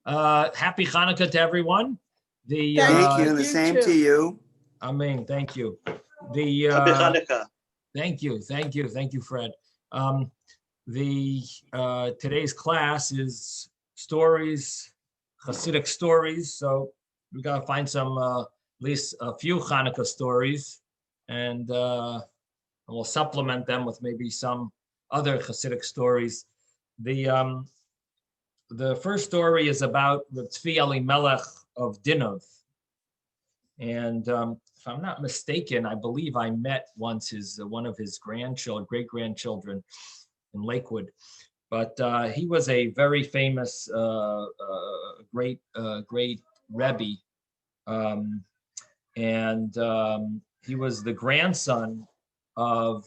Happy Hanukkah to everyone. Thank you, and the same to you. Amen. Thank you. Happy Hanukkah. Thank you, Fred. Today's class is stories, Chassidic stories. So we gotta find some at least a few Hanukkah stories, and we'll supplement them with maybe some other Chassidic stories. The first story is about the Tsveli Mella of Dinov. And if I'm not mistaken, I believe I met once one of his great-grandchildren in Lakewood. But he was a very famous, great Rebbe. He was the grandson of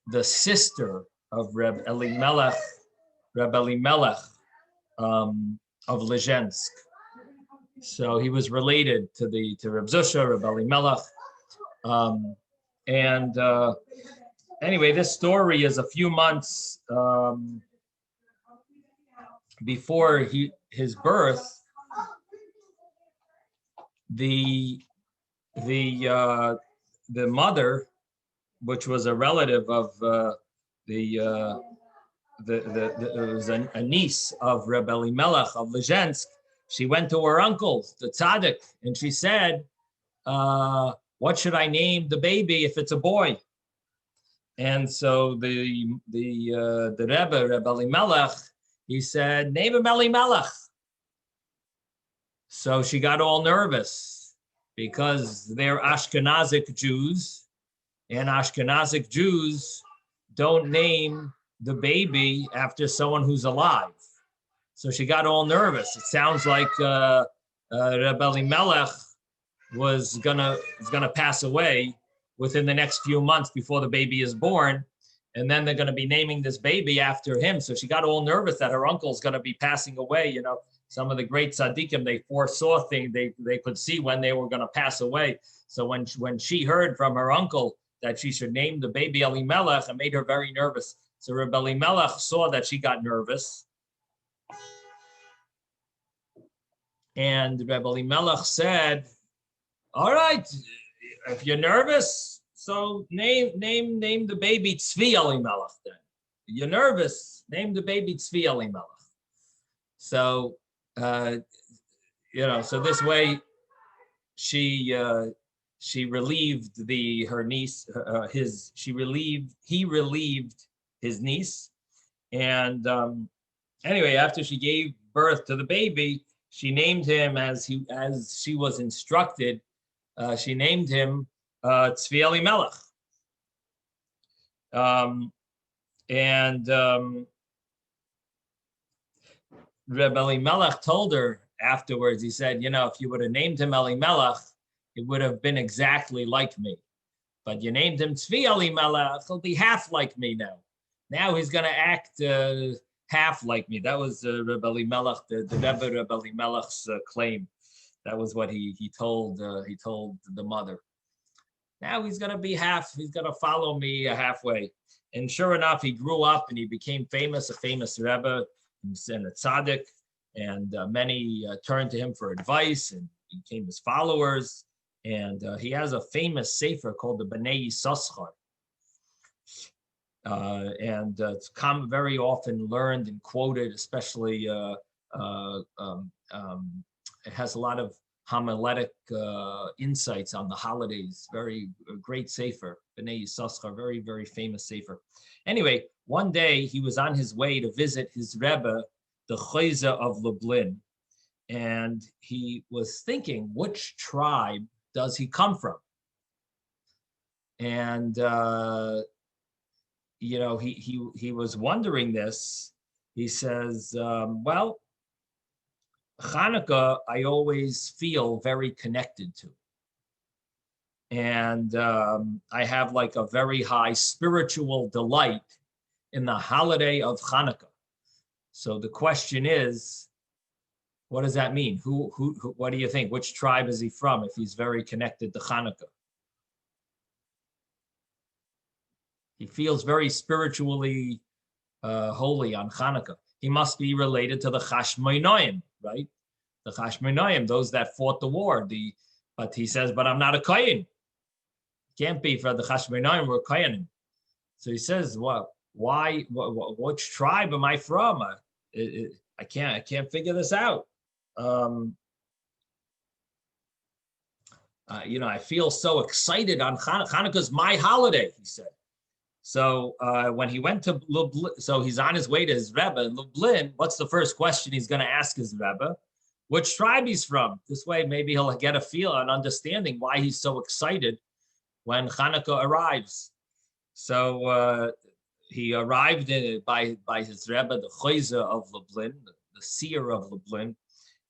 the sister of Reb Elimelech of Lezhensk. So he was related to Reb Zusha, Reb Elimelech. Anyway, this story is a few months before his birth. The mother, which was a relative of it was a niece of Reb Elimelech of Lezhensk. She went to her uncle, the tzaddik, and she said, "What should I name the baby if it's a boy?" And so the Rebbe, Reb Elimelech, he said, "Name him Elimelech." So she got all nervous because they're Ashkenazic Jews, and Ashkenazic Jews don't name the baby after someone who's alive. So she got all nervous. It sounds like Reb Elimelech is gonna pass away within the next few months before the baby is born, and then they're gonna be naming this baby after him. So she got all nervous that her uncle's gonna be passing away. You know, some of the great tzaddikim, they foresaw things they could see when they were gonna pass away. So when she heard from her uncle that she should name the baby Elimelech, it made her very nervous. So Reb Elimelech saw that she got nervous. And Reb Elimelech said, "All right, if you're nervous, so name the baby Tsveli Mella then. You're nervous, name the baby Tsveli Mella." So, so this way, he relieved his niece. And anyway, after she gave birth to the baby, she named him as she was instructed. She named him Tsveli Mella. Reb Elimelech told her afterwards, he said, if you would have named him Elimelech, it would have been exactly like me. But you named him Tsveli Mella, he'll be half like me now. Now he's going to act half like me. That was Reb Elimelech, the Rebbe Reb Elimelech's claim. That was what he told the mother. Now he's going to be half. He's going to follow me halfway. And sure enough, he grew up and he became famous, a famous Rebbe and a tzaddik. And many turned to him for advice and became his followers. And he has a famous sefer called the Bnei Yissaschar. And it's very often learned and quoted, especially it has a lot of homiletic insights on the holidays. Very great sefer, Bnei Yissaschar, very, very famous sefer. Anyway, one day he was on his way to visit his Rebbe, the Chayza of Lublin, and he was thinking, which tribe does he come from? And he was wondering this. He says, well, Hanukkah, I always feel very connected to. And I have like a very high spiritual delight in the holiday of Hanukkah. So the question is, what does that mean? What do you think? Which tribe is he from if he's very connected to Hanukkah? He feels very spiritually holy on Hanukkah. He must be related to the Chashmonaim, right? the Chashmonaim, those that fought the war. But he says, but I'm not a Kohen. Can't be, for the Chashmonaim were Kohanim. So he says, well, why? Which tribe am I from? I can't figure this out. I feel so excited on Hanukkah. Hanukkah's my holiday, he said. So when he went to Lublin, so he's on his way to his Rebbe in Lublin, what's the first question he's going to ask his Rebbe? Which tribe he's from. This way, maybe he'll get an understanding why he's so excited when Hanukkah arrives. So he arrived by his Rebbe, the Choyza of Lublin, the seer of Lublin,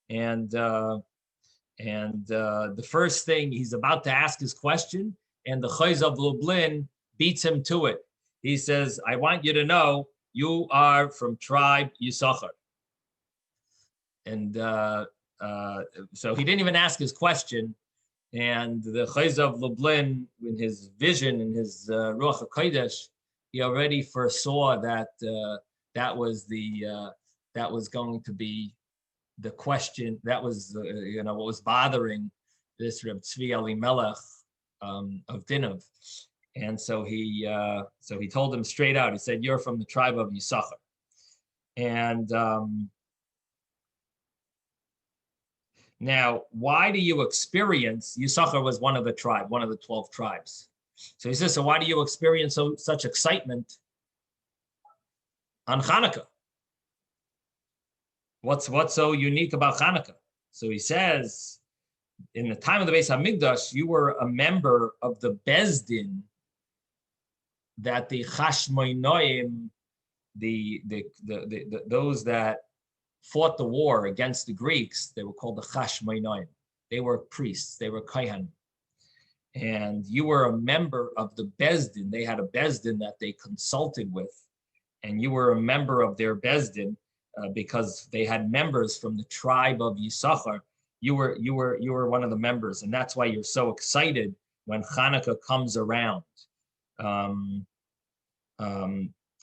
and the first thing he's about to ask his question, and the Choyza of Lublin beats him to it. He says, I want you to know you are from tribe Yisachar. And so he didn't even ask his question. And the Choyza of Lublin, in his vision, in his Ruach HaKodesh, he already foresaw that that was going to be the question. That was what was bothering this Reb Tsveli Mella of Dinov. And so he told him straight out. He said, "You're from the tribe of Yisachar." And now, why do you experience? Yisachar was one of the 12 tribes. So he says, so why do you experience such excitement on Hanukkah? What's so unique about Hanukkah? So he says, in the time of the Beis Hamikdash, you were a member of the Bezdin that the Chashmonaim, those that fought the war against the Greeks, they were called the Chashmonaim. They were priests, they were Kohanim. And you were a member of the Bezdin. They had a Bezdin that they consulted with, and you were a member of their Bezdin because they had members from the tribe of Yisachar. You were one of the members, and that's why you're so excited when Hanukkah comes around.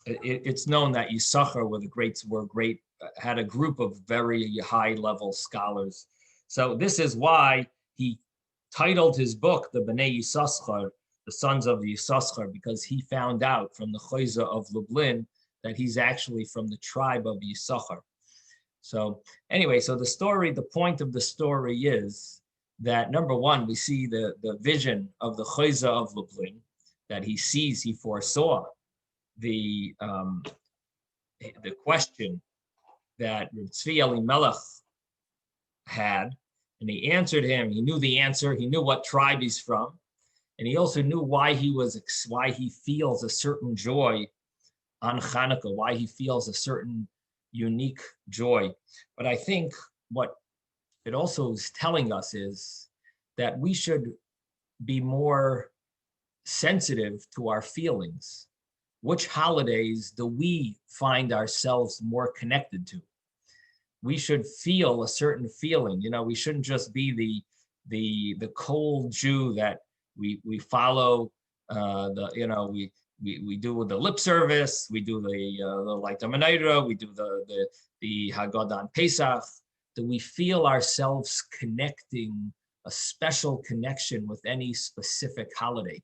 It's known that Yisachar had a group of very high-level scholars. So this is why he titled his book, the Bnei Yisachar, the sons of the Yisachar, because he found out from the Choyza of Lublin that he's actually from the tribe of Yisachar. So anyway, so the point of the story is that, number one, we see the vision of the Choyza of Lublin, that he foresaw the question that Tsveli Mella had, and he answered him. He knew the answer. He knew what tribe he's from, and he also knew why he feels a certain joy on Hanukkah, why he feels a certain unique joy. But I think what it also is telling us is that we should be more sensitive to our feelings. Which holidays do we find ourselves more connected to? We should feel a certain feeling. We shouldn't just be the cold Jew that we follow. We do the lip service. We do the like the Menorah. We do the Haggadah on Pesach. Do we feel ourselves connecting a special connection with any specific holiday?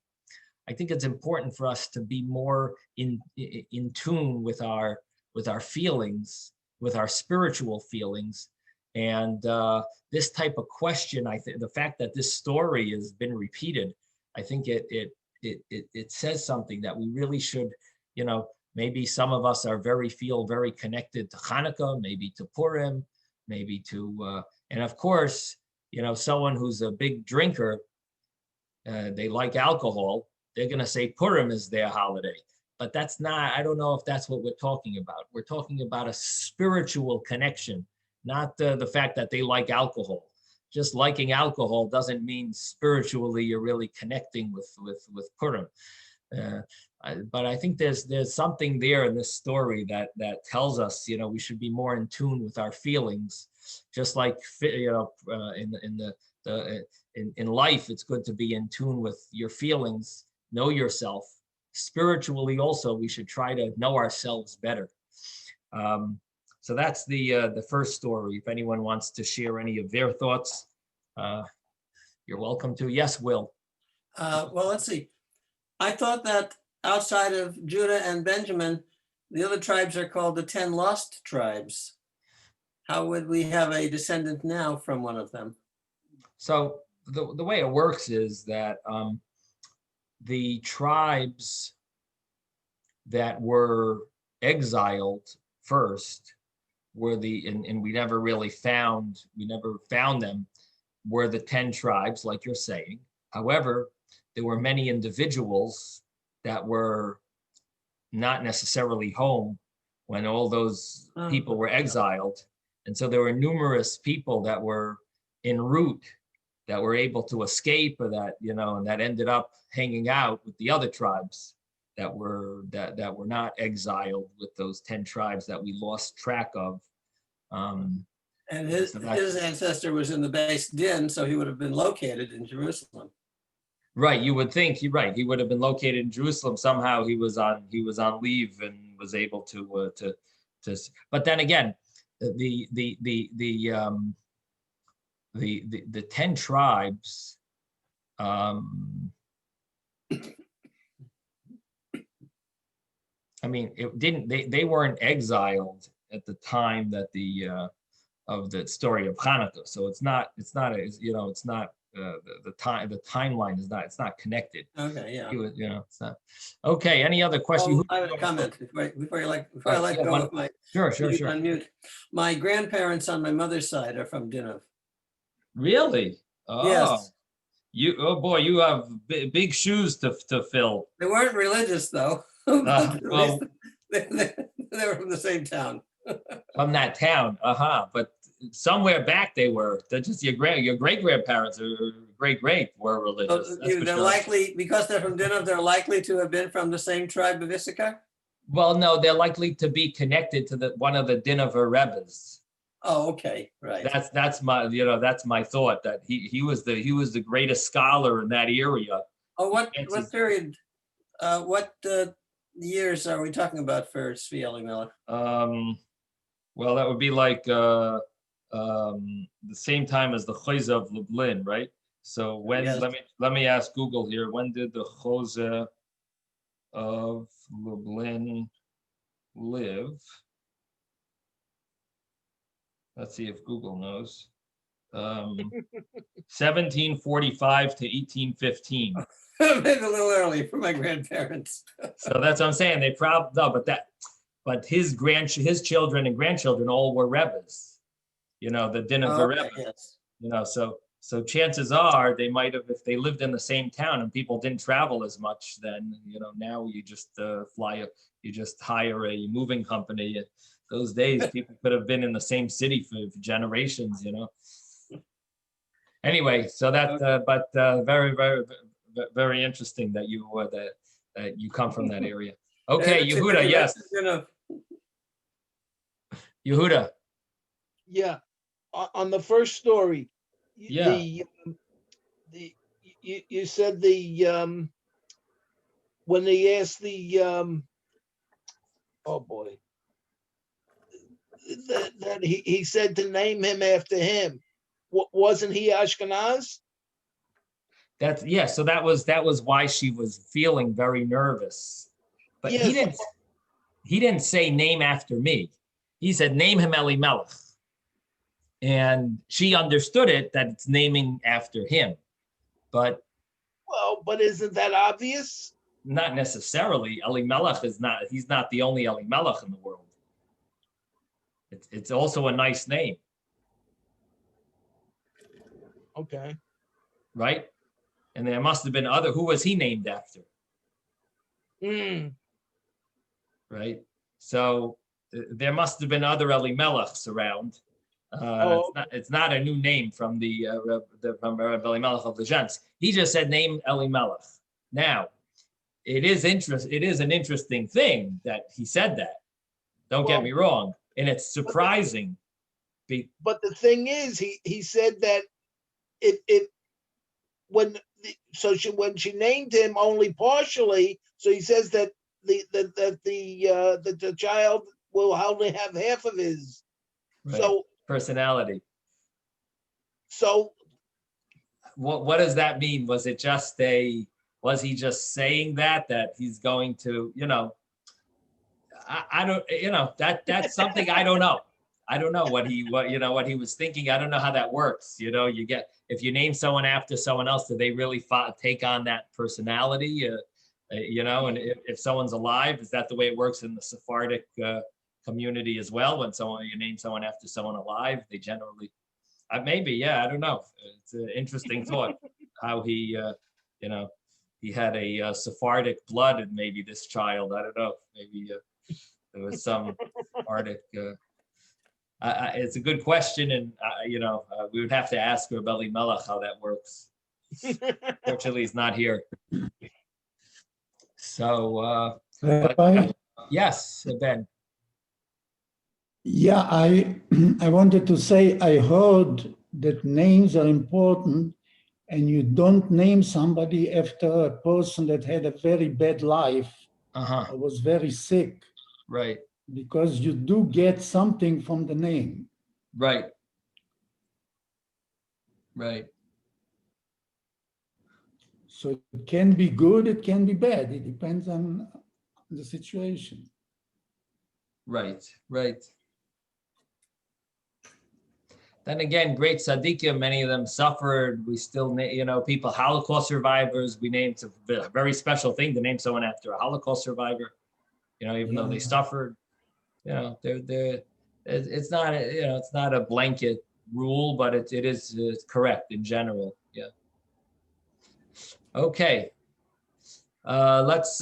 I think it's important for us to be more in tune with our feelings, with our spiritual feelings. And this type of question, I think the fact that this story has been repeated, I think it says something that we really should, maybe some of us feel very connected to Hanukkah, maybe to Purim, maybe to, and of course, someone who's a big drinker, they like alcohol, they're going to say Purim is their holiday. But that's not, I don't know if that's what we're talking about. We're talking about a spiritual connection, not the fact that they like alcohol. Just liking alcohol doesn't mean spiritually you're really connecting with Purim. But I think there's something there in this story that tells us, we should be more in tune with our feelings. Just like, in life, it's good to be in tune with your feelings, know yourself. Spiritually also, we should try to know ourselves better. So that's the first story. If anyone wants to share any of their thoughts, you're welcome to. Yes, Will. Well, let's see. I thought that outside of Judah and Benjamin, the other tribes are called the 10 lost tribes. How would we have a descendant now from one of them? So the way it works is that the tribes that were exiled first were and we never found them, were the 10 tribes, like you're saying. However, there were many individuals that were not necessarily home when all those people were exiled. And so there were numerous people that were en route that were able to escape, or that, and that ended up hanging out with the other tribes that were not exiled with those 10 tribes that we lost track of. And his ancestor was in the base din, so he would have been located in Jerusalem. Right, you would think. You're right. He would have been located in Jerusalem. Somehow he was on leave and was able to. But then again, the 10 tribes. I mean, it didn't. They weren't exiled at the time that of the story of Hanukkah. So it's not the timeline is not. It's not connected. Okay, yeah. It's not. Okay. Any other question? I have a comment before I let go of my. Sure. Unmute. My grandparents on my mother's side are from Dinov. Really? Oh. Yes. Boy, you have big shoes to fill. They weren't religious though. Well, they were from the same town. From that town, but somewhere back they were. They're just your great grandparents or great were religious. So they're likely, because they're from Dinov, they're likely to have been from the same tribe of Issachar. Well, no, they're likely to be connected to one of the Dinover Rebbes. Oh, okay, right. That's my thought, that he was the greatest scholar in that area. Oh, what period? What years are we talking about for Tsveli Mella? Well, that would be like the same time as the Chose of Lublin, right? So when, yes. let me ask Google here. When did the Chose of Lublin live? Let's see if Google knows. 1745 to 1815. Maybe a little early for my grandparents. So that's what I'm saying. They probably but his children and grandchildren all were Rebbes. The Dinover Rebbe. Yes. So chances are they might have, if they lived in the same town and people didn't travel as much, then now you just you just hire a moving company. Those days, people could have been in the same city for generations. Anyway, so that but very, very, very interesting that you that you come from that area. Okay, Yehuda, yes. Yehuda. Yeah, on the first story. Yeah. You said when they asked oh boy, that he said to name him after him. Wasn't he Ashkenaz? So that was why she was feeling very nervous. But yes. He didn't say name after me. He said name him Elimelech. And she understood it, that it's naming after him. But isn't that obvious? Not necessarily. Elimelech he's not the only Elimelech in the world. It's also a nice name. Okay. Right? And there must have been who was he named after? Right? So there must have been other Elimelechs around. It's not a new name from from Rabbi Elimelech of Lezhensk. He just said name Elimelech. Now, it is an interesting thing that he said that. Don't get me wrong. And it's surprising. But the thing is, he said that when she named him only partially, so he says that the child will hardly have half of his. Right. So Personality. So what does that mean? Was he just saying that he's going to, I don't, that's something I don't know. I don't know what he was thinking. I don't know how that works. If you name someone after someone else, do they really take on that personality? And if someone's alive, is that the way it works in the Sephardic community as well? When you name someone after someone alive, they generally, maybe, yeah, I don't know. It's an interesting thought how he had a Sephardic blood in maybe this child. I don't know. Maybe there was some Sephardic. It's a good question, and we would have to ask Tsveli Mella how that works. Fortunately, he's not here. So, Rabbi? Yes, Ben. Yeah, I wanted to say I heard that names are important, and you don't name somebody after a person that had a very bad life or was very sick. Right. Because you do get something from the name. Right. Right. So it can be good, it can be bad. It depends on the situation. Right. Right. Then again, great tzaddikim, many of them suffered. We still, people, Holocaust survivors, we named a very special thing to name someone after a Holocaust survivor, even though they suffered. It's not, it's not a blanket rule, but it is correct in general. Yeah. Okay. Let's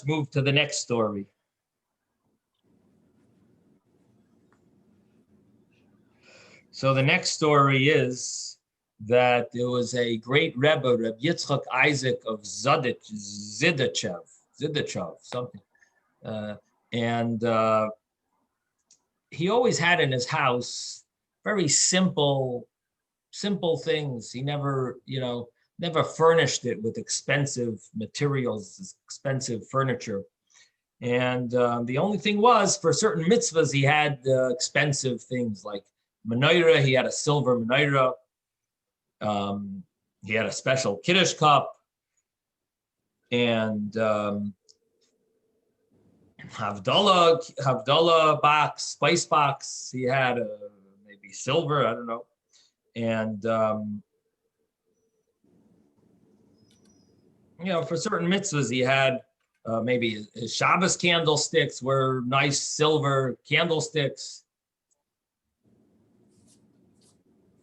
move to the next story. So the next story is that there was a great Rebbe, Reb Yitzchak Isaac of Zidichev, something. And he always had in his house very simple things. He never furnished it with expensive materials, expensive furniture. And the only thing was, for certain mitzvahs, he had expensive things like menorah. He had a silver menorah. He had a special kiddush cup. And Havdalah box, spice box. He had maybe silver, I don't know. And, for certain mitzvahs, he had maybe his Shabbos candlesticks were nice silver candlesticks.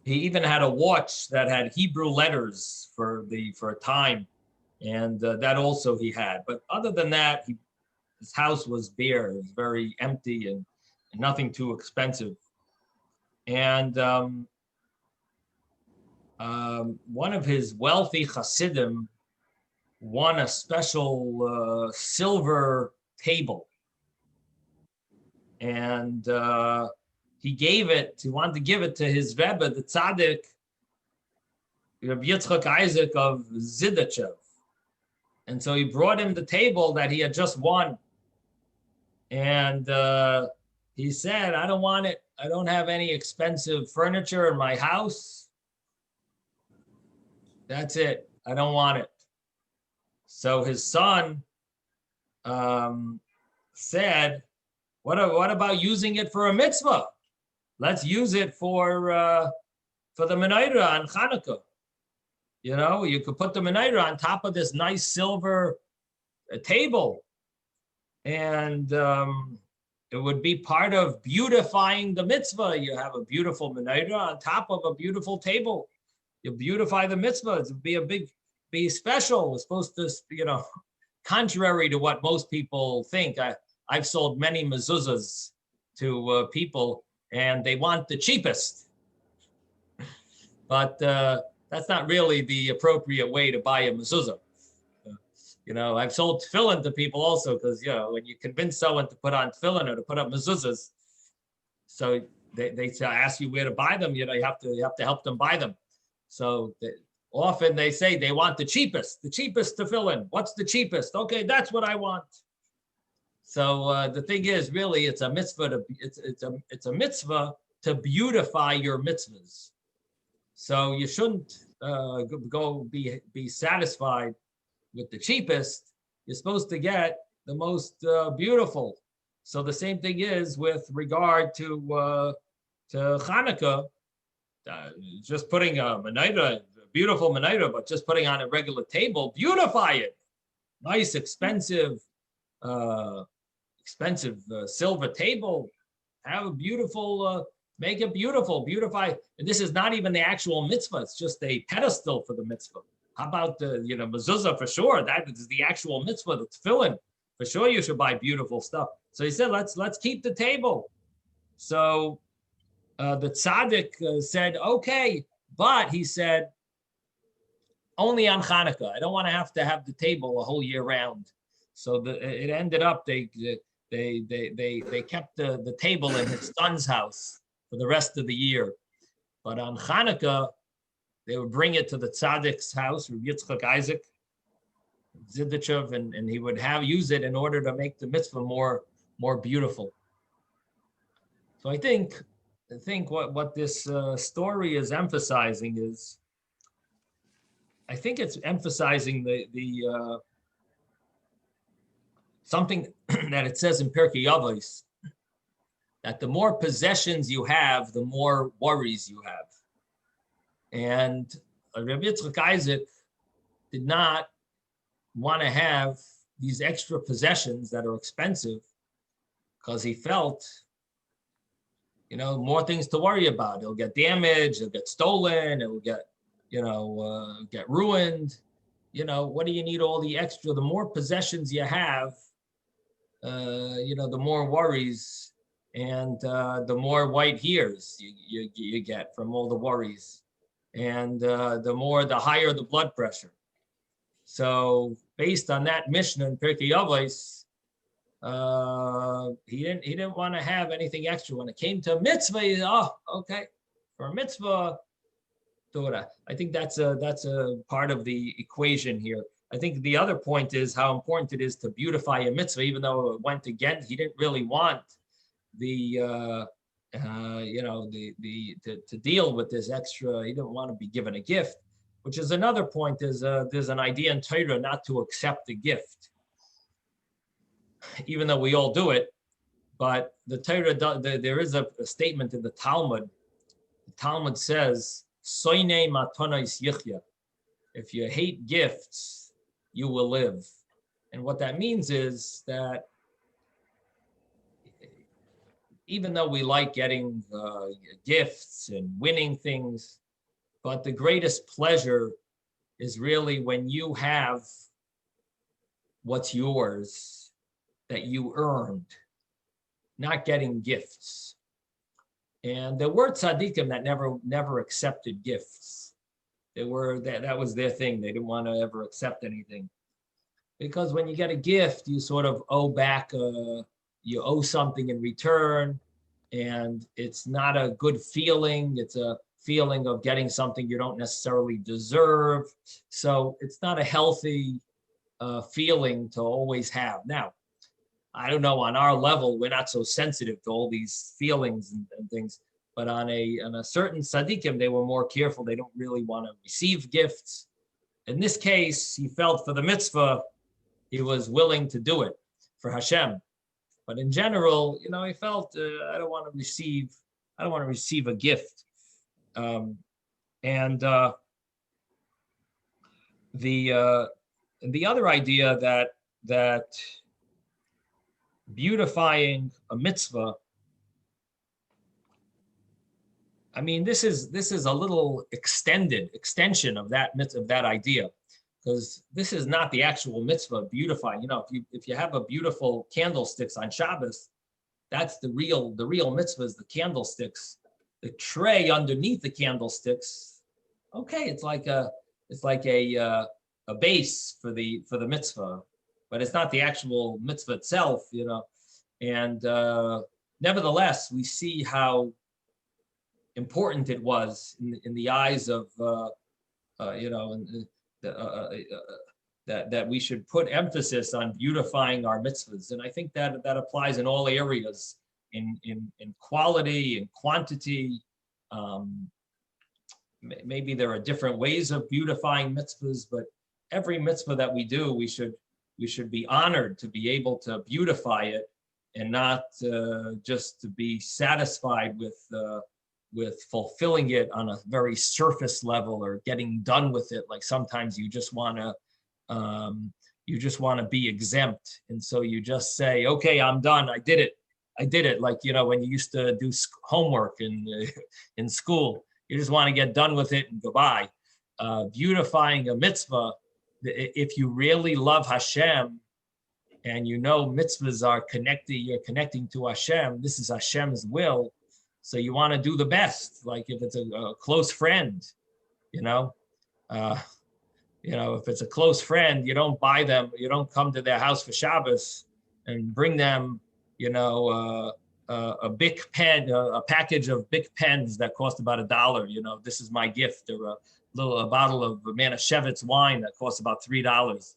He even had a watch that had Hebrew letters for a time. And that also he had. But other than that, his house was bare. It was very empty and nothing too expensive. And one of his wealthy Chassidim won a special silver table. And he wanted to give it to his Rebbe, the Tzaddik, Reb Yitzchak Isaac of Zidichev. And so he brought him the table that he had just won. And he said, I don't want it. I don't have any expensive furniture in my house. That's it. I don't want it. So his son said, what about using it for a mitzvah? Let's use it for the menorah on Hanukkah. You could put the menorah on top of this nice silver table. And it would be part of beautifying the mitzvah. You have a beautiful menorah on top of a beautiful table. You beautify the mitzvah. It would be special. It's supposed to, contrary to what most people think. I've sold many mezuzahs to people, and they want the cheapest. But that's not really the appropriate way to buy a mezuzah. I've sold tefillin to people also because, when you convince someone to put on tefillin or to put up mezuzahs, so they ask you where to buy them, you have to help them buy them. So often they say they want the cheapest tefillin. What's the cheapest? Okay, that's what I want. So the thing is, really, it's a mitzvah to it's a mitzvah to beautify your mitzvahs. So you shouldn't go be satisfied with the cheapest. You're supposed to get the most beautiful. So the same thing is with regard to Hanukkah. Just putting a menorah, beautiful menorah, but just putting on a regular table, beautify it. Nice, expensive silver table. Have a beautiful, make it beautiful, beautify. And this is not even the actual mitzvah. It's just a pedestal for the mitzvah. How about the, mezuzah for sure? That is the actual mitzvah, the tefillin. For sure you should buy beautiful stuff. So he said, let's keep the table. So the tzaddik said, okay, but he said, only on Hanukkah. I don't want to have the table a whole year round. So it ended up they kept the table in his son's house for the rest of the year. But on Hanukkah, they would bring it to the tzaddik's house, Rabbi Yitzchak Isaac Zidichev, and he would use it in order to make the mitzvah more beautiful. So I think what this story is emphasizing is, I think it's emphasizing the something that it says in Pirkei Avos, that the more possessions you have, the more worries you have. And Rabbi Yitzchak Isaac did not want to have these extra possessions that are expensive, because he felt, more things to worry about. It'll get damaged, it'll get stolen, it will get, get ruined. What do you need all the extra? The more possessions you have, the more worries and the more white hairs you get from all the worries. And the higher the blood pressure. So based on that Mishnah in Pirkei Avos, he didn't want to have anything extra. When it came to mitzvah, okay, for a mitzvah, I think that's a part of the equation here. I think the other point is how important it is to beautify a mitzvah, even though it went again. He didn't really want to deal with this extra. He didn't want to be given a gift, which is another point. There's an idea in Torah not to accept a gift, even though we all do it. But the Torah, there is a statement in the Talmud. The Talmud says, "Soine matonos yichya." If you hate gifts, you will live. And what that means is that even though we like getting gifts and winning things, but the greatest pleasure is really when you have what's yours that you earned, not getting gifts. And there were tzaddikim that never accepted gifts. That was their thing. They didn't want to ever accept anything, because when you get a gift, you sort of owe back. You owe something in return, and it's not a good feeling. It's a feeling of getting something you don't necessarily deserve. So it's not a healthy feeling to always have. Now, I don't know, on our level, we're not so sensitive to all these feelings and things, but on a certain tzaddikim, they were more careful. They don't really want to receive gifts. In this case, he felt for the mitzvah, he was willing to do it for Hashem. But in general, he felt, I don't want to receive a gift. The other idea that beautifying a mitzvah, I mean, this is a little extension of that idea, because this is not the actual mitzvah of beautifying. If you have a beautiful candlesticks on Shabbos, that's the real mitzvah is the candlesticks. The tray underneath the candlesticks, okay, it's like a base for the mitzvah, but it's not the actual mitzvah itself, And nevertheless, we see how important it was in the eyes of the that we should put emphasis on beautifying our mitzvahs. And I think that applies in all areas, in quality and quantity. Maybe there are different ways of beautifying mitzvahs, but every mitzvah that we do, we should be honored to be able to beautify it, and not just to be satisfied with fulfilling it on a very surface level or getting done with it. Like sometimes you just want to be exempt, and so you just say, okay, I'm done, I did it. Like, when you used to do homework in school, you just want to get done with it and goodbye. Beautifying a mitzvah, if you really love Hashem, and mitzvahs are you're connecting to Hashem, this is Hashem's will, so you want to do the best. Like if it's a close friend, if it's a close friend, you don't buy them, you don't come to their house for Shabbos and bring them, a big pen, a package of big pens that cost about $1. This is my gift, or a bottle of Manischewitz wine that costs about $3.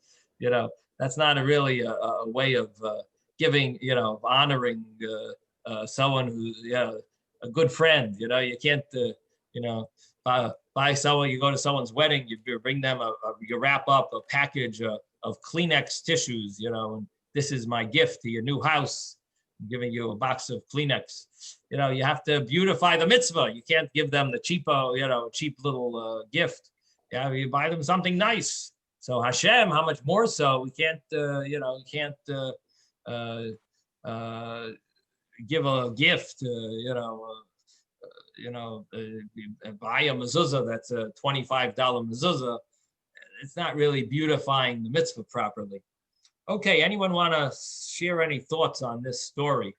That's not really a way of giving, honoring someone who's a good friend. You can't, buy someone, you go to someone's wedding, you bring them you wrap up a package of Kleenex tissues, and this is my gift to your new house. I'm giving you a box of Kleenex. You have to beautify the mitzvah. You can't give them the cheap little gift. You buy them something nice. So Hashem, how much more so? We can't, give a gift, buy a mezuzah that's a $25 mezuzah. It's not really beautifying the mitzvah properly. Okay, anyone want to share any thoughts on this story?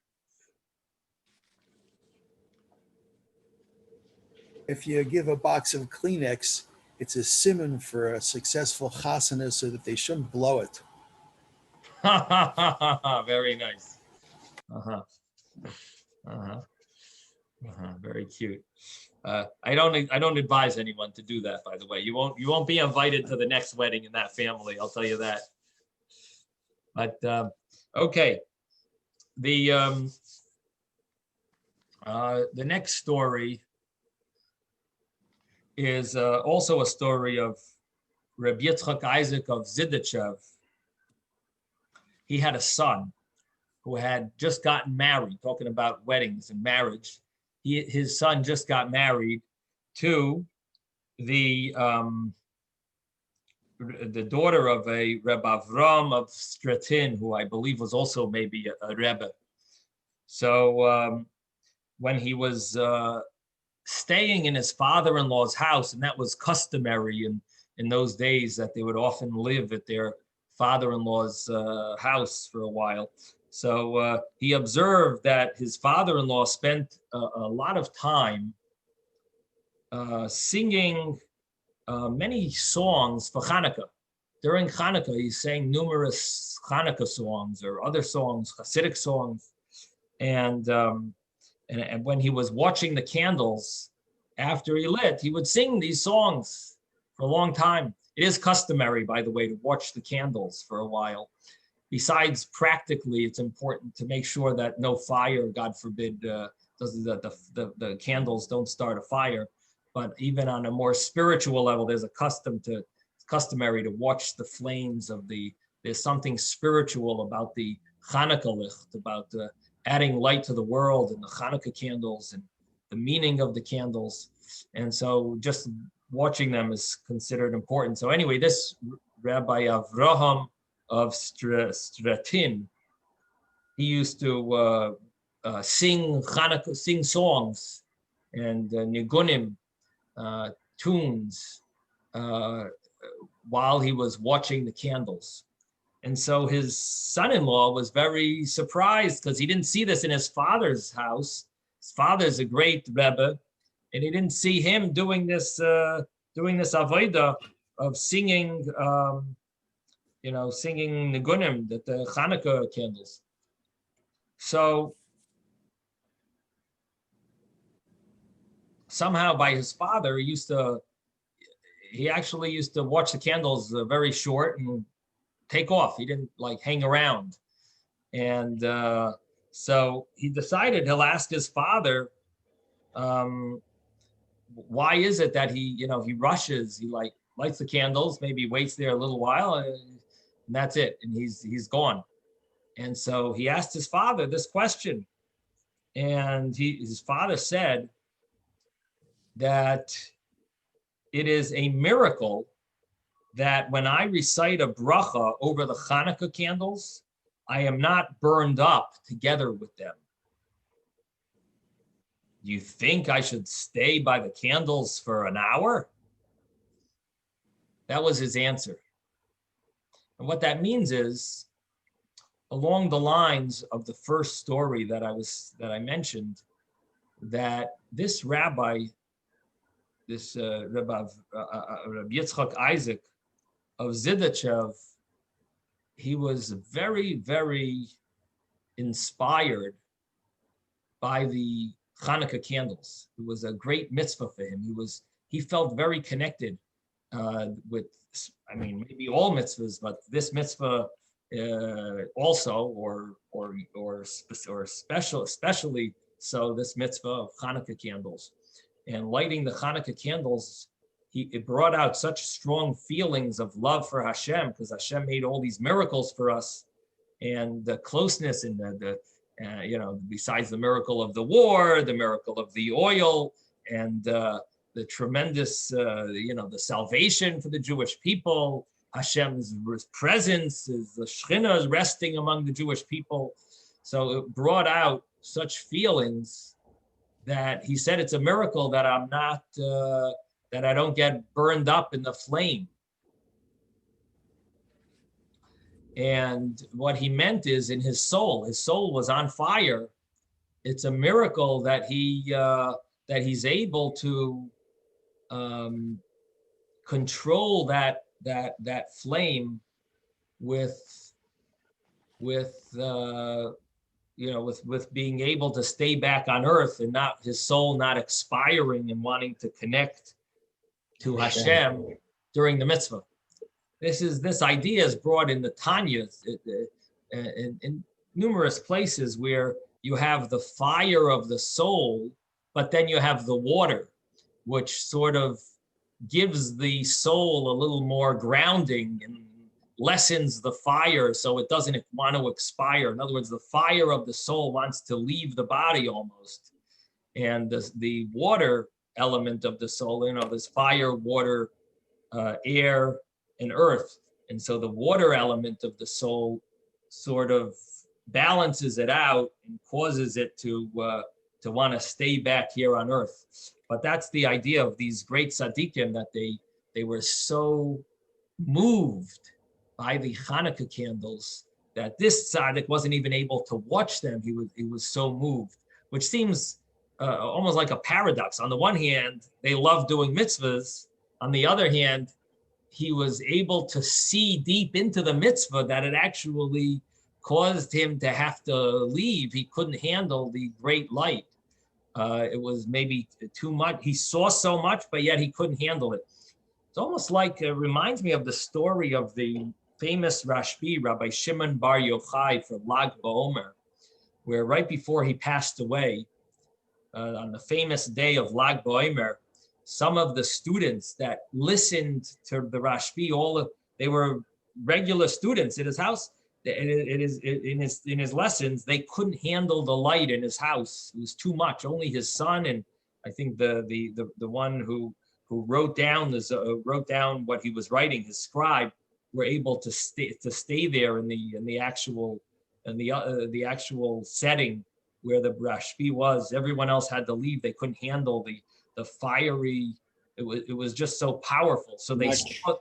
If you give a box of Kleenex, it's a simon for a successful chasana so that they shouldn't blow it. Very nice. Very cute. I don't advise anyone to do that, by the way. You won't be invited to the next wedding in that family, I'll tell you that. But okay, the next story is also a story of Reb Yitzchak Isaac of Zidichev. He had a son who had just gotten married, talking about weddings and marriage. His son just got married to the daughter of a Reb Avram of Stratin, who I believe was also maybe a Rebbe. So when he was staying in his father-in-law's house, and that was customary in those days, that they would often live at their father-in-law's house for a while. So he observed that his father-in-law spent a lot of time singing many songs for Hanukkah. During Hanukkah, he sang numerous Hanukkah songs or other songs, Chassidic songs. And when he was watching the candles after he lit, he would sing these songs for a long time. It is customary, by the way, to watch the candles for a while. Besides, practically, it's important to make sure that no fire, God forbid, the candles don't start a fire. But even on a more spiritual level, there's customary to watch the flames of there's something spiritual about the Chanukah licht, about adding light to the world, and the Hanukkah candles and the meaning of the candles. And so just watching them is considered important. So anyway, this Rabbi Avraham of Stratin, he used to sing Hanukkah, sing songs and nigunim, tunes, while he was watching the candles. And so his son-in-law was very surprised, because he didn't see this in his father's house. His father's a great Rebbe, and he didn't see him doing this avodah of singing, singing nigunim, the Hanukkah candles. So somehow by his father, he actually used to watch the candles very short, and take off. He didn't like hang around. And so he decided he'll ask his father, why is it that he rushes, he like lights the candles, maybe waits there a little while, and that's it, and he's gone. And so he asked his father this question, and his father said that it is a miracle that when I recite a bracha over the Hanukkah candles, I am not burned up together with them. You think I should stay by the candles for an hour? That was his answer. And what that means is, along the lines of the first story that I mentioned, that this rabbi, this Rabbi Yitzchak Isaac of Zidichev, he was very, very inspired by the Hanukkah candles. It was a great mitzvah for him. He felt very connected with, I mean, maybe all mitzvahs, but this mitzvah also, especially so, this mitzvah of Hanukkah candles. And lighting the Hanukkah candles, it brought out such strong feelings of love for Hashem, because Hashem made all these miracles for us, and the closeness and besides the miracle of the war, the miracle of the oil, and the tremendous, the salvation for the Jewish people, Hashem's presence, the Shekhinah is resting among the Jewish people. So it brought out such feelings that he said it's a miracle that I'm not, that I don't get burned up in the flame. And what he meant is, in his soul was on fire. It's a miracle that he's able to control that flame with being able to stay back on earth, and not his soul not expiring and wanting to connect to Hashem during the mitzvah. This idea is brought in the Tanya in numerous places, where you have the fire of the soul, but then you have the water, which sort of gives the soul a little more grounding and lessens the fire so it doesn't want to expire. In other words, the fire of the soul wants to leave the body almost. And the water element of the soul, there's fire, water, air, and earth. And so the water element of the soul sort of balances it out and causes it to want to stay back here on earth. But that's the idea of these great tzaddikim, that they were so moved by the Hanukkah candles that this tzaddik wasn't even able to watch them. He was so moved, which seems almost like a paradox. On the one hand, they love doing mitzvahs. On the other hand, he was able to see deep into the mitzvah that it actually caused him to have to leave. He couldn't handle the great light. It was maybe too much. He saw so much, but yet he couldn't handle it. It's almost like, it reminds me of the story of the famous Rashbi, Rabbi Shimon Bar Yochai, for Lag BaOmer, where right before he passed away, on the famous day of Lag BaOmer, some of the students that listened to the Rashbi, they were regular students in his house. In his lessons, they couldn't handle the light in his house. It was too much. Only his son, and I think the one who wrote down what he was writing, his scribe, were able to stay there in the actual setting where the Rashbi was. Everyone else had to leave. They couldn't handle the fiery. It was just so powerful. So they saw,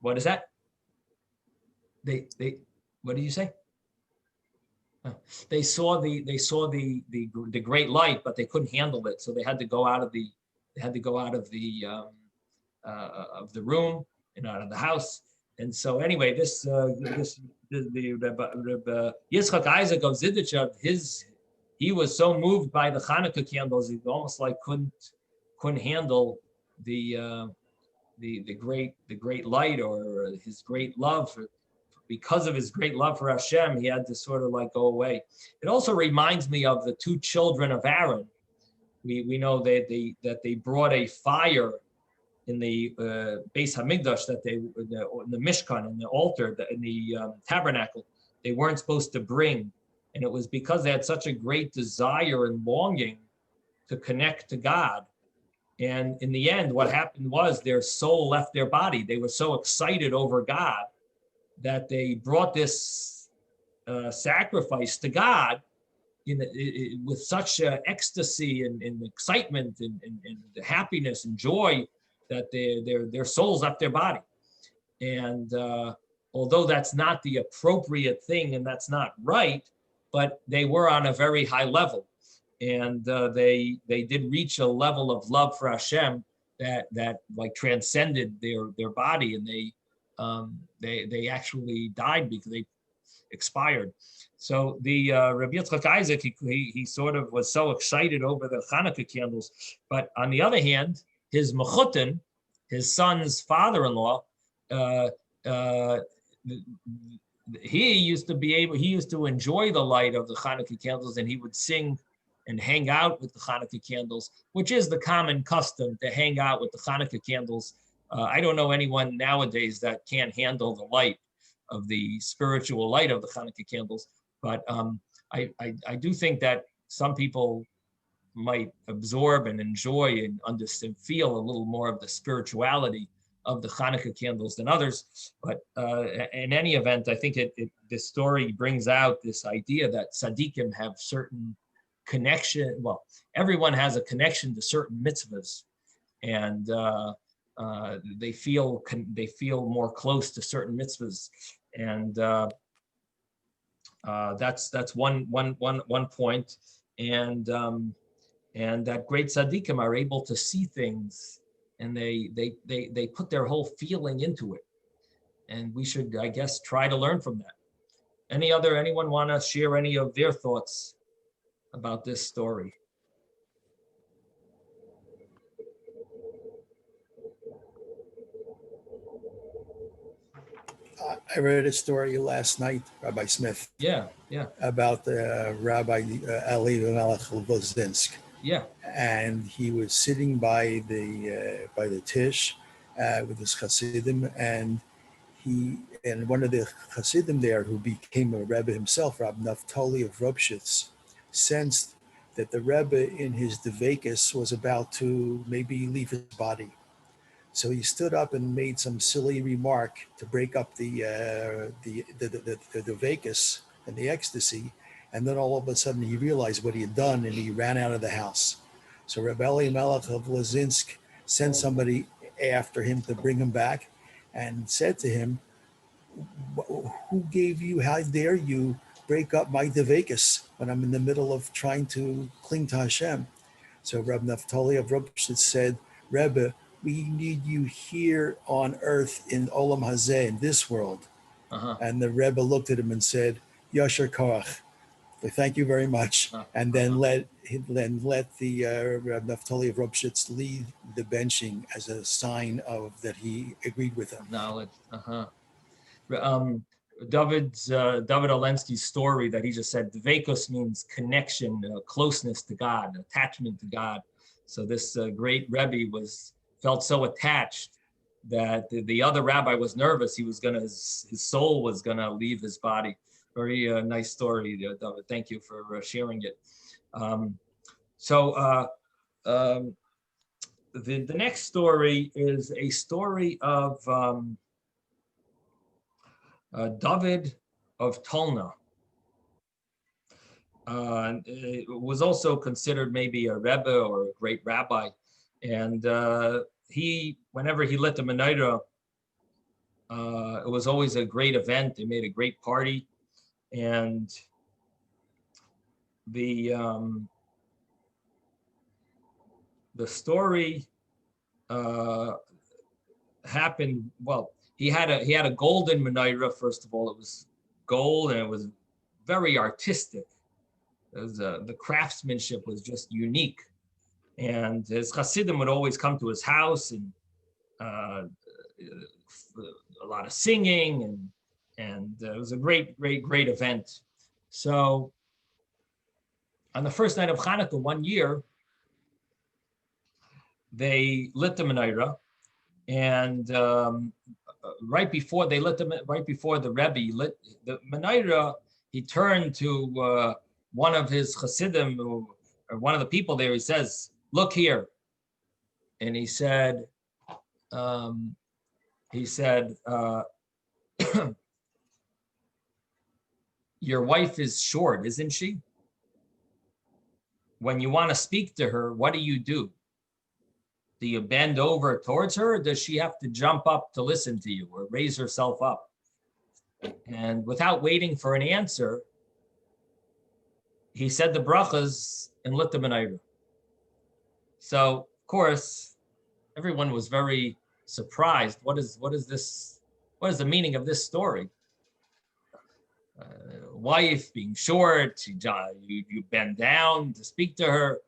what is that? They what did you say? They saw the great light, but they couldn't handle it. So they had to go out of the room and out of the house. And so anyway, the Yitzchak Isaac of Zidichev, he was so moved by the Hanukkah candles, he almost like couldn't handle the great light, or his great love because of his great love for Hashem, he had to sort of like go away. It also reminds me of the two children of Aaron. We know that they brought a fire in the Beis Hamikdash, that they in the Mishkan, in the altar, in the tabernacle, they weren't supposed to bring, and it was because they had such a great desire and longing to connect to God. And in the end, what happened was their soul left their body. They were so excited over God that they brought this sacrifice to God with such ecstasy and excitement and happiness and joy that their souls left their body. And although that's not the appropriate thing and that's not right, but they were on a very high level. And they did reach a level of love for Hashem that like transcended their body, and they actually died because they expired. So the Rabbi Yitzchak Isaac, he sort of was so excited over the Hanukkah candles, but on the other hand, his mechutin, his son's father-in-law, he used to enjoy the light of the Hanukkah candles, and he would sing and hang out with the Hanukkah candles, which is the common custom, to hang out with the Hanukkah candles. I don't know anyone nowadays that can't handle the light of the spiritual light of the Hanukkah candles, but I do think that some people might absorb and enjoy and understand, feel a little more of the spirituality of the Hanukkah candles than others. But in any event, I think this story brings out this idea that tzaddikim have certain connection. Well, everyone has a connection to certain mitzvahs, and they feel more close to certain mitzvahs, and that's one point. And that great tzaddikim are able to see things, and they put their whole feeling into it, and we should, I guess, try to learn from that. Anyone want to share any of their thoughts about this story? I read a story last night, Rabbi Smith. Yeah. About Rabbi Tsveli Mella Lozinsk. Yeah. And he was sitting by the Tish with his Chassidim, and one of the Chassidim there, who became a Rebbe himself, Rab Naftali of Ropshitz, sensed that the Rebbe in his Devekus was about to maybe leave his body. So he stood up and made some silly remark to break up the Devekus and the ecstasy. And then all of a sudden he realized what he had done, and he ran out of the house. So Rabbi Tsveli Mella of Lozinsk sent somebody after him to bring him back, and said to him, "Who gave you, how dare you break up my Devekus when I'm in the middle of trying to cling to Hashem?" So Reb Naftali of Ropshitz said, "Rebbe, we need you here on earth in Olam Hazeh, in this world." And the Rebbe looked at him and said, "Yasher Koach, thank you very much." And then let the Reb Naftali of Ropshitz lead the benching as a sign of that he agreed with him. Knowledge. David Olensky's story that he just said, Dveikos means connection, closeness to God, attachment to God. So this great Rebbe felt so attached that the other rabbi was nervous. His soul was gonna leave his body. Very nice story, David. Thank you for sharing it. The next story is a story of David of Tolna. It was also considered maybe a Rebbe or a great rabbi. And whenever he lit the menorah, it was always a great event. They made a great party. And the story happened. Well, he had a golden menorah. First of all, it was gold, and it was very artistic. The craftsmanship was just unique, and his Hasidim would always come to his house, and a lot of singing, And it was a great event. So on the first night of Hanukkah, one year, they lit the menorah, and right before the Rebbe lit the menorah, he turned to one of his Chassidim, or one of the people there. He says, "Look here," and he said, "Your wife is short, isn't she? When you want to speak to her, what do? Do you bend over towards her, or does she have to jump up to listen to you or raise herself up?" And without waiting for an answer, he said the brachas and lit the menorah. So, of course, everyone was very surprised. What is this? What is the meaning of this story? Wife being short, you bend down to speak to her,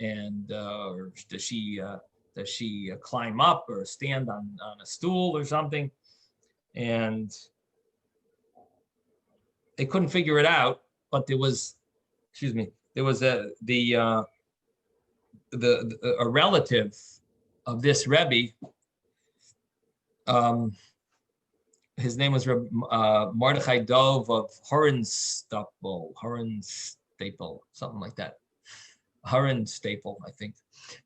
and or does she climb up or stand on a stool or something? And they couldn't figure it out. But there was a relative of this Rebbe. His name was Mordechai Dov of Staple, something like that. Staple, I think.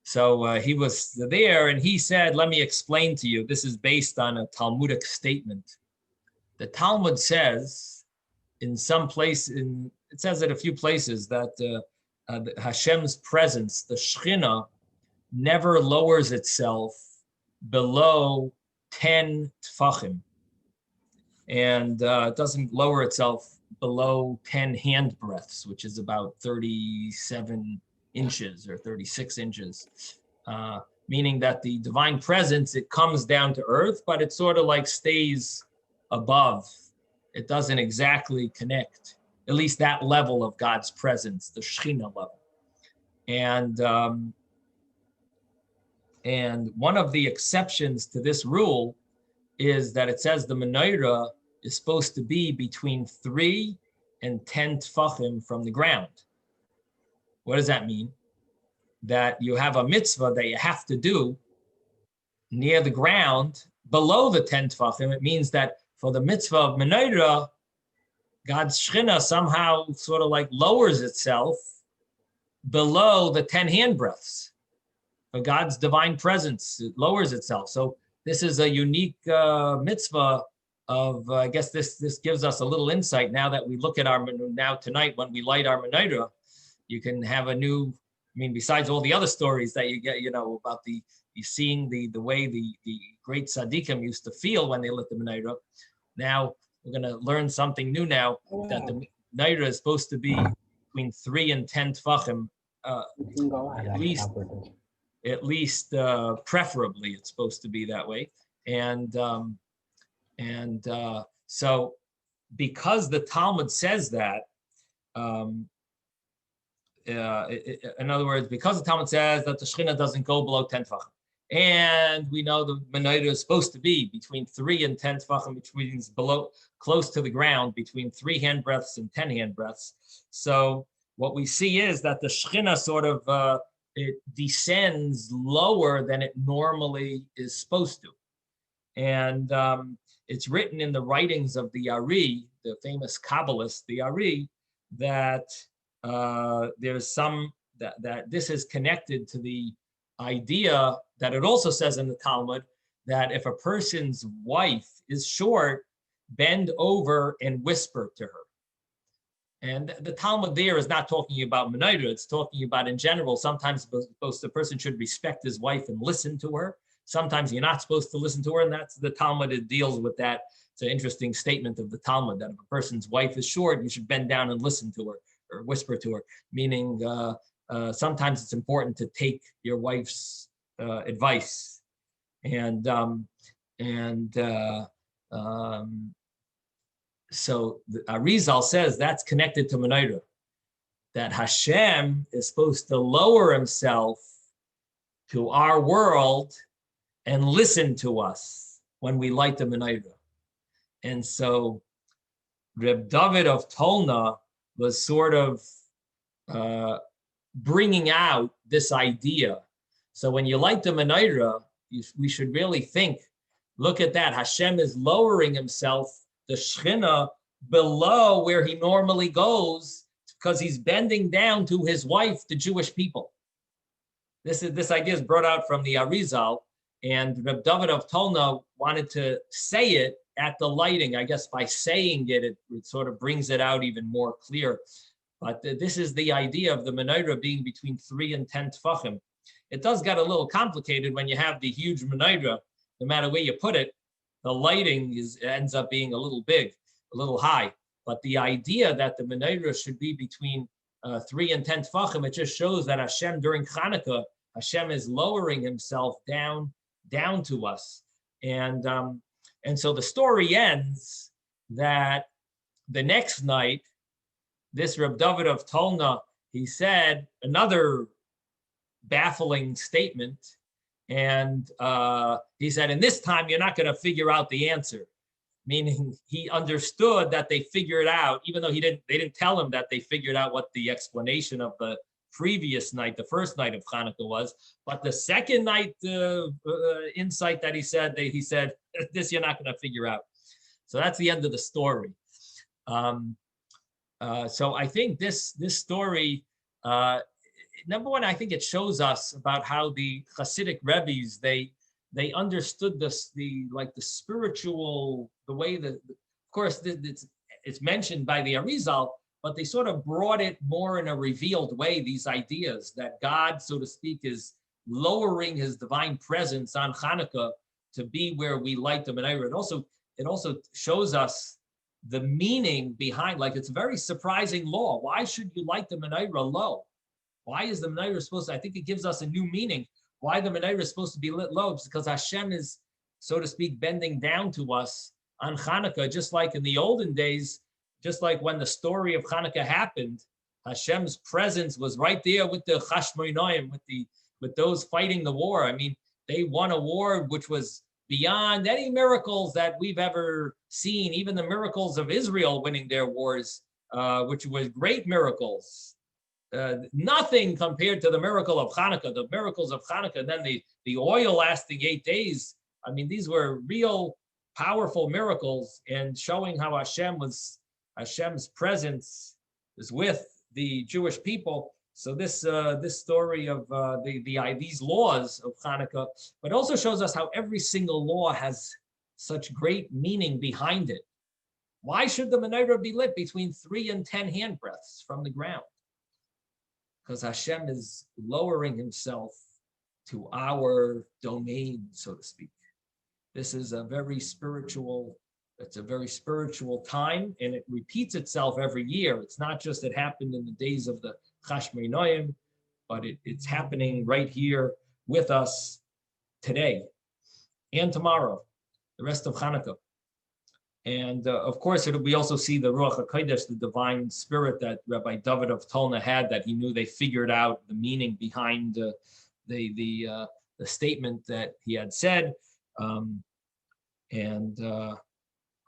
So he was there, and he said, "Let me explain to you. This is based on a Talmudic statement. The Talmud says, it says in a few places that Hashem's presence, the Shekhinah, never lowers itself below 10 tfachim. And it doesn't lower itself below 10 hand breadths, which is about 37 inches or 36 inches, meaning that the divine presence, it comes down to earth, but it sort of like stays above. It doesn't exactly connect, at least that level of God's presence, the Shekhinah level. And one of the exceptions to this rule is that it says the menorah is supposed to be between 3 and 10 tfachim from the ground. What does that mean? That you have a mitzvah that you have to do near the ground below the 10 tfachim. It means that for the mitzvah of menorah, God's Shekhinah somehow sort of like lowers itself below the 10 hand breadths. For God's divine presence, it lowers itself. So this is a unique mitzvah of, I guess this gives us a little insight now that we look at now tonight when we light our menorah, you can have a new, besides all the other stories that you get, about you seeing the way the great tzaddikim used to feel when they lit the menorah. Now we're going to learn something new now, that the menorah is supposed to be between 3 and 10 tfachim, at least preferably it's supposed to be that way. So because the Talmud says that, in other words, because the Talmud says that the Shekhinah doesn't go below 10 tfachim, and we know the menorah is supposed to be between 3 and 10 tfachim, which means below, close to the ground, between 3 hand breadths and 10 hand breadths. So what we see is that the Shekhinah sort of it descends lower than it normally is supposed to. And it's written in the writings of the Ari, the famous Kabbalist, the Ari, that there's that this is connected to the idea that it also says in the Talmud that if a person's wife is short, bend over and whisper to her. And the Talmud there is not talking about menorah, it's talking about in general. Sometimes the person should respect his wife and listen to her. Sometimes you're not supposed to listen to her, and that's the Talmud. It deals with that. It's an interesting statement of the Talmud that if a person's wife is short, you should bend down and listen to her or whisper to her, meaning sometimes it's important to take your wife's advice. So the Arizal says that's connected to menorah, that Hashem is supposed to lower himself to our world and listen to us when we light the menorah. And so Reb David of Tolna was sort of bringing out this idea. So when you light the menorah, we should really think, look at that. Hashem is lowering himself, the Shekhinah, below where he normally goes, because he's bending down to his wife, the Jewish people. This idea is brought out from the Arizal, and Reb David of Tolna wanted to say it at the lighting. I guess by saying it, it sort of brings it out even more clear. But this is the idea of the menorah being between 3 and 10 tefachim. It does get a little complicated when you have the huge menorah. No matter where you put it, the lighting ends up being a little big, a little high. But the idea that the menorah should be between 3 and 10 tefachim, it just shows that Hashem during Chanukah, Hashem is lowering himself down to us. And so the story ends that the next night, this Reb David of Tolna, he said another baffling statement. And he said, and this time you're not going to figure out the answer. Meaning he understood that they figured out, even though they didn't tell him that they figured out what the explanation of the previous night, the first night of Hanukkah was. But the second night insight that he said, this you're not going to figure out. So that's the end of the story. So I think this story, number one, I think it shows us about how the Chassidic Rebbe's, they understood this, the spiritual, the way that, of course, it's mentioned by the Arizal, but they sort of brought it more in a revealed way, these ideas that God, so to speak, is lowering his divine presence on Hanukkah to be where we light the menorah. It also shows us the meaning behind, like, it's a very surprising law. Why should you light the menorah low? Why is the menorah supposed to, I think it gives us a new meaning. Why the menorah is supposed to be lit low? It's because Hashem is, so to speak, bending down to us on Hanukkah, just like in the olden days, just like when the story of Hanukkah happened, Hashem's presence was right there with the Chashmonaim, with those fighting the war. I mean, they won a war which was beyond any miracles that we've ever seen, even the miracles of Israel winning their wars, which was great miracles. Nothing compared to the miracle of Hanukkah, the miracles of Hanukkah, and then the oil lasting 8 days. I mean, these were real powerful miracles, and showing how Hashem's presence is with the Jewish people. So this story of these laws of Hanukkah, but also shows us how every single law has such great meaning behind it. Why should the menorah be lit between 3 and 10 handbreadths from the ground? Because Hashem is lowering himself to our domain, so to speak. This is a very spiritual time, and it repeats itself every year. It's not just it happened in the days of the Chashmonaim, but it's happening right here with us today and tomorrow, the rest of Hanukkah. And of course, we also see the Ruach HaKodesh, the divine spirit that Rabbi David of Tolna had, that he knew they figured out the meaning behind the statement that he had said.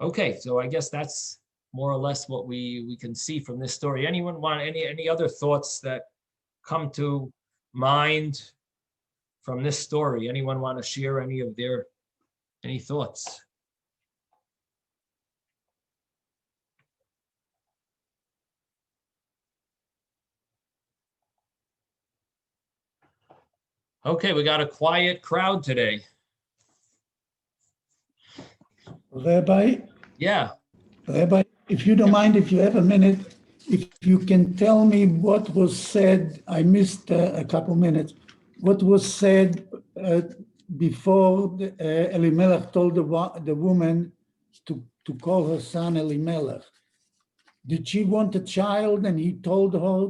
Okay, so I guess that's more or less what we can see from this story. Anyone want any other thoughts that come to mind from this story? Anyone want to share any thoughts? Okay, we got a quiet crowd today. Rabbi? Yeah. Rabbi, if you don't mind, if you have a minute, if you can tell me what was said, I missed a couple minutes, what was said before Elimelech told the woman to call her son Elimelech. Did she want a child and he told her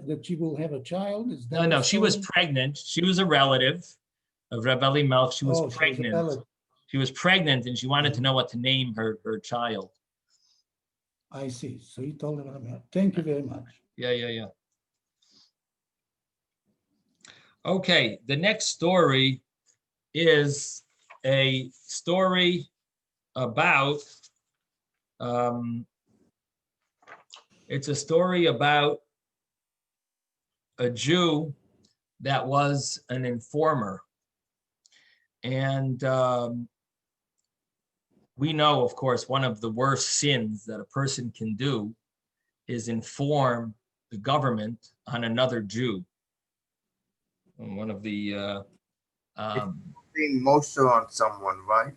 that she will have a child? Is that No, she was pregnant. She was a relative of Rabbi Elimelech. She was pregnant. She was pregnant and she wanted to know what to name her child. I see. So he told her about. Thank you very much. Yeah. Okay, the next story is a story about It's a story about a Jew that was an informer. And we know, of course, one of the worst sins that a person can do is inform the government on another Jew. And one of the Being Moshe on someone, right?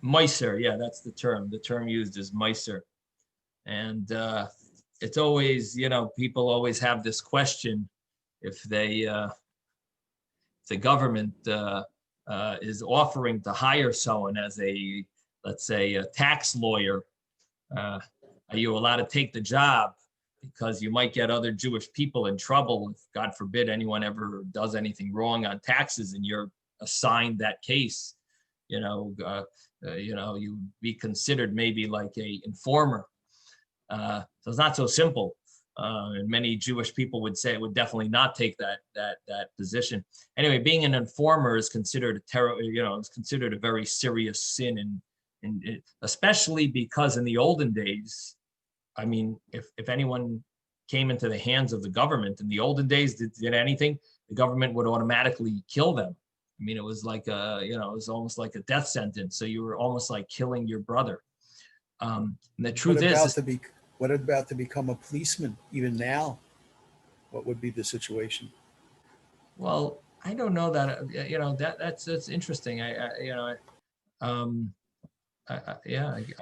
Meiser, yeah, that's the term. The term used is Meiser. And it's always, people always have this question if the government is offering to hire someone as a, let's say, a tax lawyer, are you allowed to take the job? Because you might get other Jewish people in trouble if, God forbid, anyone ever does anything wrong on taxes and you're assigned that case. You be considered maybe like a informer. So it's not so simple. And many Jewish people would say would definitely not take that position. Anyway, being an informer is considered is considered a very serious sin, and especially because in the olden days, I mean, if anyone came into the hands of the government in the olden days, did anything, the government would automatically kill them. I mean, it was like it was almost like a death sentence. So you were almost like killing your brother. And the truth what about to become a policeman even now? What would be the situation? Well, I don't know that, that's interesting. I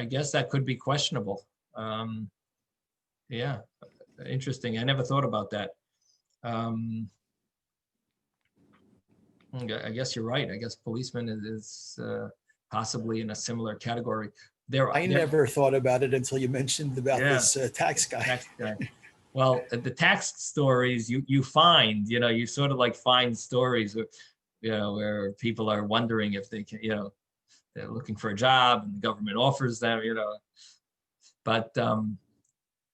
guess that could be questionable. Yeah, interesting. I never thought about that. I guess you're right. I guess policeman is possibly in a similar category. I never thought about it until you mentioned about this tax guy. Tax guy. Well, the tax stories you find, you sort of like find stories where people are wondering if they can, they're looking for a job and the government offers them, but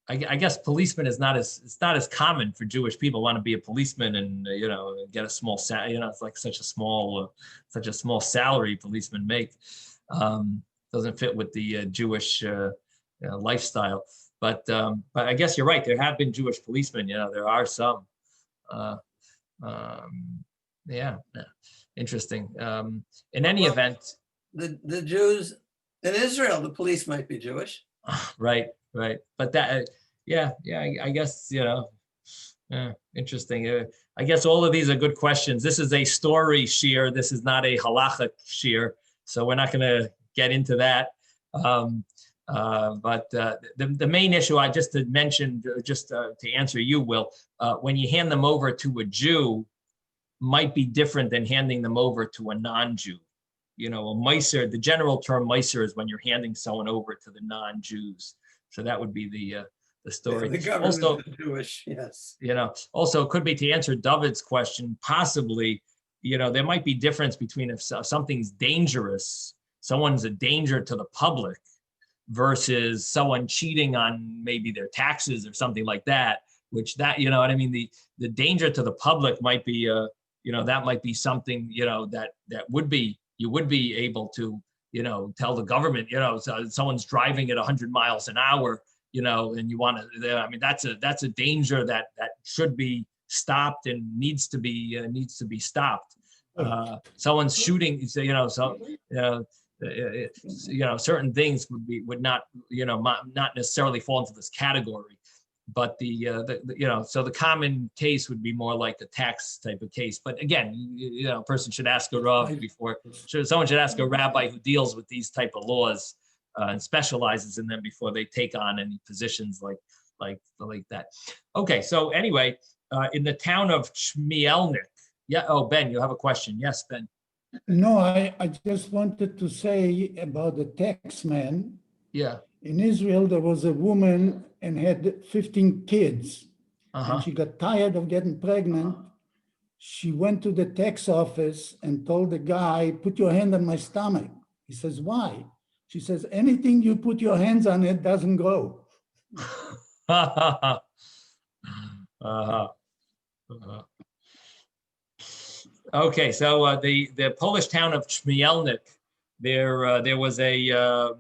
I guess policeman is not as common for Jewish people want to be a policeman and get a small it's like such a small salary policemen make. Doesn't fit with the Jewish lifestyle, but I guess you're right. There have been Jewish policemen. There are some. Yeah, interesting. In any event, the Jews in Israel, the police might be Jewish. Right. But that, I guess, interesting. I guess all of these are good questions. This is a story shiur. This is not a halacha shiur. So we're not going to get into that. But the main issue I just had mentioned, to answer you, Will, when you hand them over to a Jew, might be different than handing them over to a non-Jew. A meiser, the general term meiser is when you're handing someone over to the non-Jews. So that would be the story. The government also, is Jewish, yes. Also could be, to answer David's question, possibly, there might be difference between if something's dangerous, someone's a danger to the public, versus someone cheating on maybe their taxes or something like that, which that, what I mean? The danger to the public might be, that might be something, that would be, you would be able to, tell the government, so someone's driving at 100 miles an hour, and you want to, I mean, that's a danger that should be stopped and needs to be stopped. Someone's shooting, certain things would not, not necessarily fall into this category, but so the common case would be more like a tax type of case. But again, a person should ask a rav someone should ask a rabbi who deals with these type of laws and specializes in them before they take on any positions like that. Okay, so anyway, in the town of Chmielnik, Ben, you have a question. Yes, Ben. No, I just wanted to say about the tax man. Yeah. In Israel, there was a woman and had 15 kids. And she got tired of getting pregnant. She went to the tax office and told the guy, "Put your hand on my stomach." He says, "Why?" She says, "Anything you put your hands on, it doesn't grow." Okay, so the Polish town of Chmielnik, there was a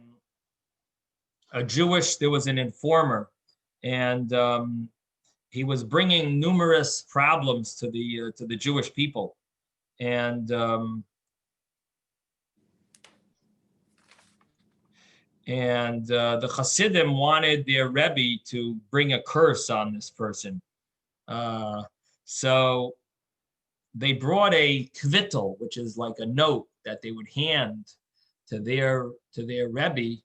Jewish, there was an informer, and he was bringing numerous problems to the Jewish people, and the Hasidim wanted their Rebbe to bring a curse on this person. So they brought a kvittel, which is like a note that they would hand to their Rebbe,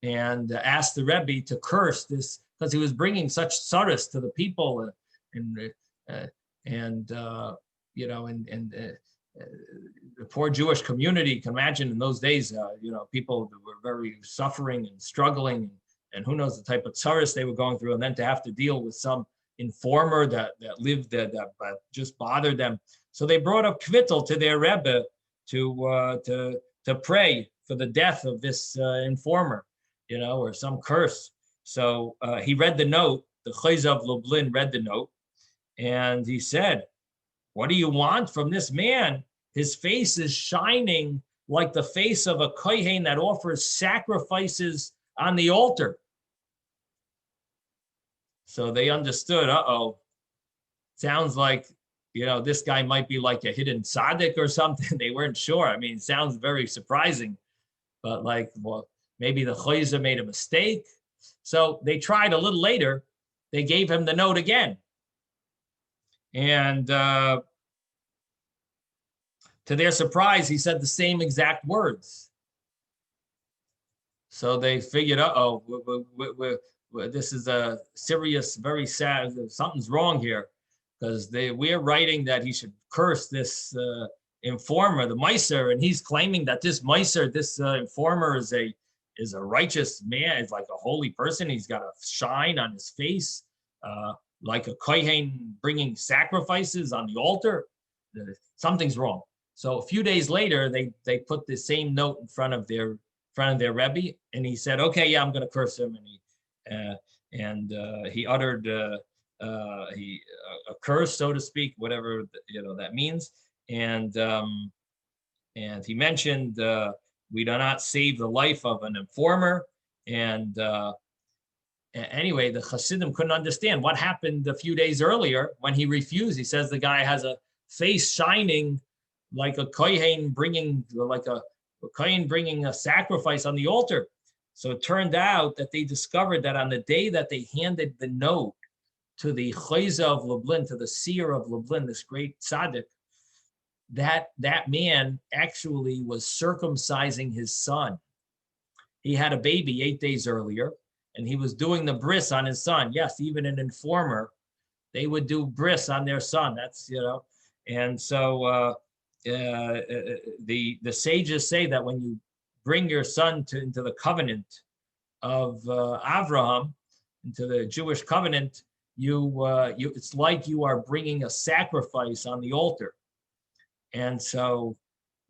and asked the Rebbe to curse this, because he was bringing such tsaras to the people, the poor Jewish community. Can imagine in those days, people were very suffering and struggling, and who knows the type of tsaras they were going through, and then to have to deal with some informer that lived there that just bothered them. So they brought a kvittel to their Rebbe to pray for the death of this informer, or some curse. So he read the note. The Chayz of Lublin read the note, and he said, "What do you want from this man? His face is shining like the face of a kohen that offers sacrifices on the altar." So they understood, sounds like, this guy might be like a hidden tzaddik or something. They weren't sure. I mean, it sounds very surprising, but maybe the chayza made a mistake. So they tried a little later. They gave him the note again. And to their surprise, he said the same exact words. So they figured, this is a serious, very sad, something's wrong here, because we're writing that he should curse this informer, the Meiser, and he's claiming that this Meiser, this informer is a righteous man, is like a holy person. He's got a shine on his face, like a kohen bringing sacrifices on the altar. Something's wrong. So a few days later, they put the same note in front of their Rebbe, and he said, "Okay, yeah, I'm going to curse him." And he uttered a curse, so to speak, whatever that means. And he mentioned, we do not save the life of an informer. And anyway, the Hasidim couldn't understand what happened a few days earlier when he refused. He says the guy has a face shining like a kohen bringing a sacrifice on the altar. So it turned out that they discovered that on the day that they handed the note to the Chayza of Lublin, to the seer of Lublin, this great tzaddik, that man actually was circumcising his son. He had a baby 8 days earlier, and he was doing the bris on his son. Yes, even an informer, they would do bris on their son. That's, and so the sages say that when you bring your son into the covenant of Avraham, into the Jewish covenant, it's like you are bringing a sacrifice on the altar. And so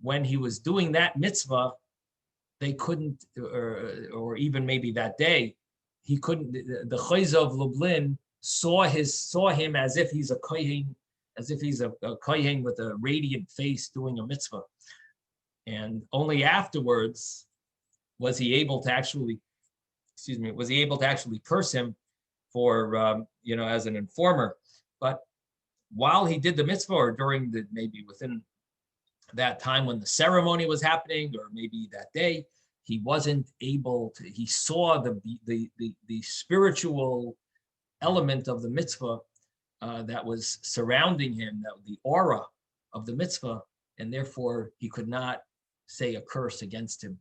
when he was doing that mitzvah, they couldn't, or even maybe that day, he couldn't, the Chayza of Lublin saw him as if he's a kohen, as if he's a kohen with a radiant face doing a mitzvah. And only afterwards was he able to actually curse him for, as an informer. But while he did the mitzvah, or during maybe within that time when the ceremony was happening, or maybe that day, he wasn't able to, he saw the spiritual element of the mitzvah that was surrounding him, that the aura of the mitzvah, and therefore he could not say a curse against him.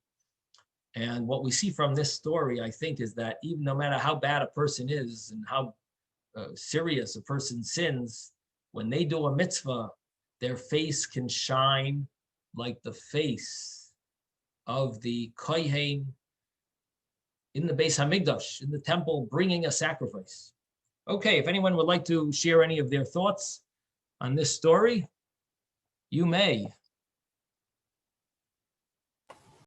And what we see from this story, I think, is that even no matter how bad a person is and how serious a person sins, when they do a mitzvah, their face can shine like the face of the kohen in the Beis Hamikdash, in the temple, bringing a sacrifice. Okay, if anyone would like to share any of their thoughts on this story, you may.